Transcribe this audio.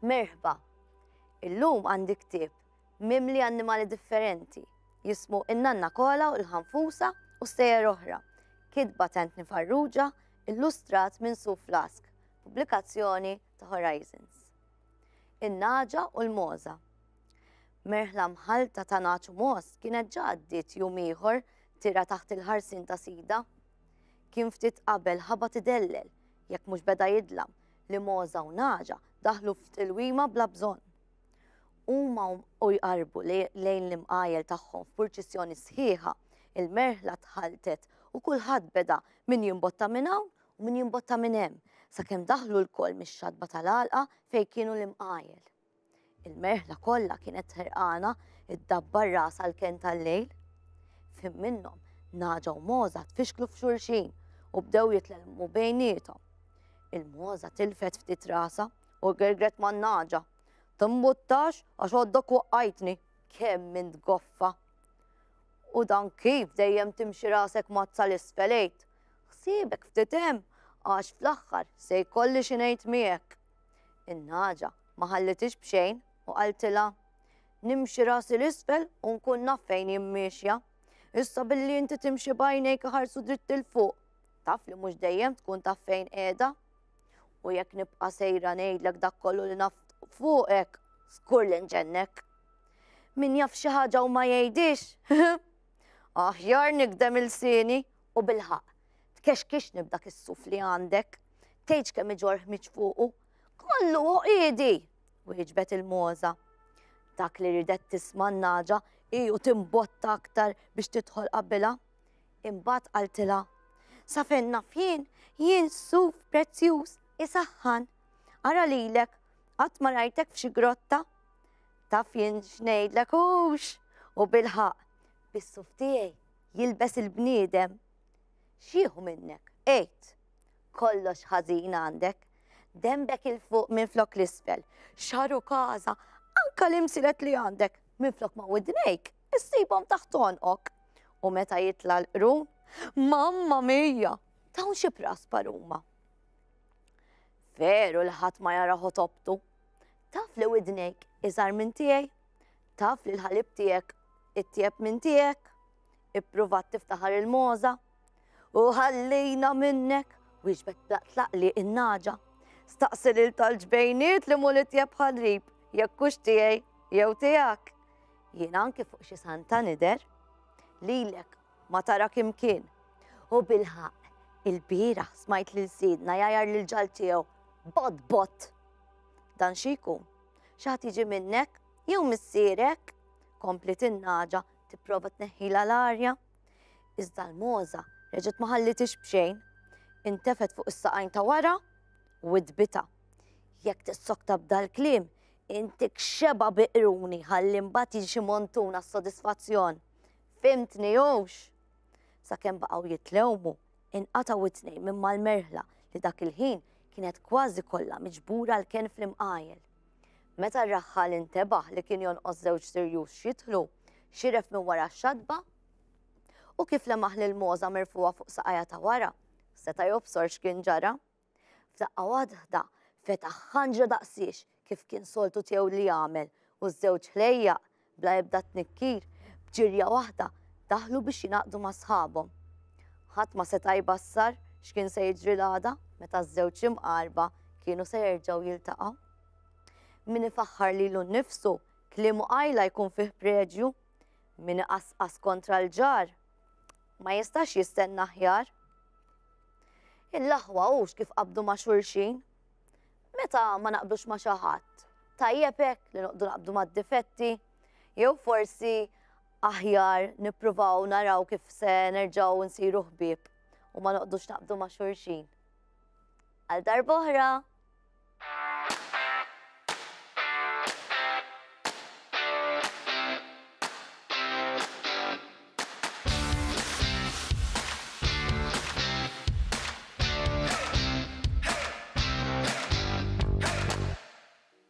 Merħba, illum għandi ktieb mimli annimali differenti jismu In-Nanna Kola u l-Ħanfusa u stejjer oħra. Kitba Tentni Farrugia, illustrat minn Sue Flask, pubblikazzjoni ta' Horizons. In-Naġa u l-Moza. Merħla mħalta ta' Naċu Mos kienet ġaddit jum ieħor tira taħt il-ħarsin ta' Sida. Kien ftit qabel ħaba tidellel jekk mhux beda jidlam li Moza u Naġa daħlu f'tilwima bla bżonn. Huma u jqarbu lejn l-imqajel tagħhom f'purċissjoni sħiħa, il-merħla tħaltet u kulħadd beda min jimbotta minn hawn u min jimbotta minn hemm sakemm daħlu l-koll mix-xadba tal-għalqa fejn kienu l-imqajel. Il-merħla kollha kienet ħerqana iddabbar rasa l-ken tal-lejl. Fim minnhom Naġa u Moza tfixklu f'xulxin u bdew jitlelmu bejniethom. Il-Moza tilfet ftit rasa u gergret man Naġa. Timbuttax għax għoddok waqqajtni, kemm mint goffa. U dan kif dejjem timxi rasek mazza l-isfelejt. Ħsiebek ftit hemm għax fl-aħħar se jkolli xi ngħid miegħek. In-Naġa ma ħallitix b'xejn u qaltilha nimxi rasi l-isfel u nkun naf fejn jimmiexja. Issa billi inti timxi bajnejk ħarsu dritt il-fuq. Taf li mhux dejjem tkun taf fejn qiegħda. U jekk nibqa' sejra ngħidlek dak kollu li naf fuqek, skur li nġennek. Min jaf xi ħaġa u ma jgħidix. Aħjar nikdem il-sieni u bil-ħaq. Tkexkixni b'dak is-suf li għandek. Tgħidx kemm iġorħ miġfuqu. Kollu uqiedi, wieġbet il-Moza. Dak li ridet tisma' n-Naġa u timbotta aktar biex tidħol qabilha. Imbagħad qaltilha. Sa fejn naf jien suf prezzjuż isaħħan. Ara lilek qatt ma rajtek f'xi grotta. Taf jien x'ngħidlek hux u bil-ħaq bis-suf tiegħi jilbes il-bniedem. X'jieħu minnek, ejt. Kollox ħażin għandek. Dembek il-fuq minflok l-isfel. Xaru każa, anka l-imsilet li għandek minflok ma' widnejk, issibhom taħt tonqok. U meta jitla l-qrun, mamma mija, tawn xi praspa huma. Veru li ħadd ma jara ħotobtu. Taf li widnejk iżgħar minn tiegħi, taf li l-ħalib tiegħek ittieb minn tiegħek, ippruvat tiftaħar il-Moza. U ħallina minnek, wieġbet tlaqli in-Naġa. Staqsi lil tal-ġbejniet li mhu li tjeb ħarib, jekk hux tiegħi jew tiegħek. Jien anke fuq xi santa nider, lilek ma tara kimkien. U bil-ħaq, il-bieraħ smajt lil Sidna jgħajjar lil ġal tiegħu bot. Dan xi jkun? Xi ħadd jiġi minnek jew missierek? Komplet in-Naġa tipprova tneħħilha l-arja. Iżda l-Moza reġgħet ma ħallitix b'xejn, intefet fuq is-saqajn ta' wara u dbita. Jekk tissokta b'dal-kliem, intik xeba biqruni ħalli mbagħad jiġi xi montuna s-sodisfazzjon. Fimtni hux? Sakemm baqgħu jitlewmu, inqatgħu it-tnejn minn mal-merħla li dak il-ħin kienet kważi kollha miġbura l-ken fl-imqajel. Meta r-raħħal intebaħ li kien jonqos żewġ sirjus x'jidħlu, xiref minn wara x-xadba u kif lemaħ lil-Moza mirfuqa fuq saqajja ta' wara, seta' jobsor x'kien ġara. F'daqqa waħda fetaħ ħanġra daqsiex kif kien soltu tiegħu li jagħmel u ż-żewġ ħlejjaq bla ebda tnikkir b'ġirja waħda daħlu biex jingħaqdu ma' sħabhom. Ħadd ma seta' jbassar x'kien se jiġri l-għada meta ż-żewġ imqarba kienu se jerġgħu jiltaqgħu. Min ifaħħar lilu nnifsu kliem qajla jkun fih preġju, min iqasqas kontra l-ġar ma jistax jistenna aħjar. Il-laħwa hux kif qabdu ma' xulxin. Meta ma naqbdux ma' xi ħadd, tajjeb hekk li noqdu naqbdu mad-difetti, jew forsi aħjar nippruvaw naraw kif se nerġgħu nsiru ħbieb u ma noqdux naqbdu ma' xulxin. Għal darb'oħra.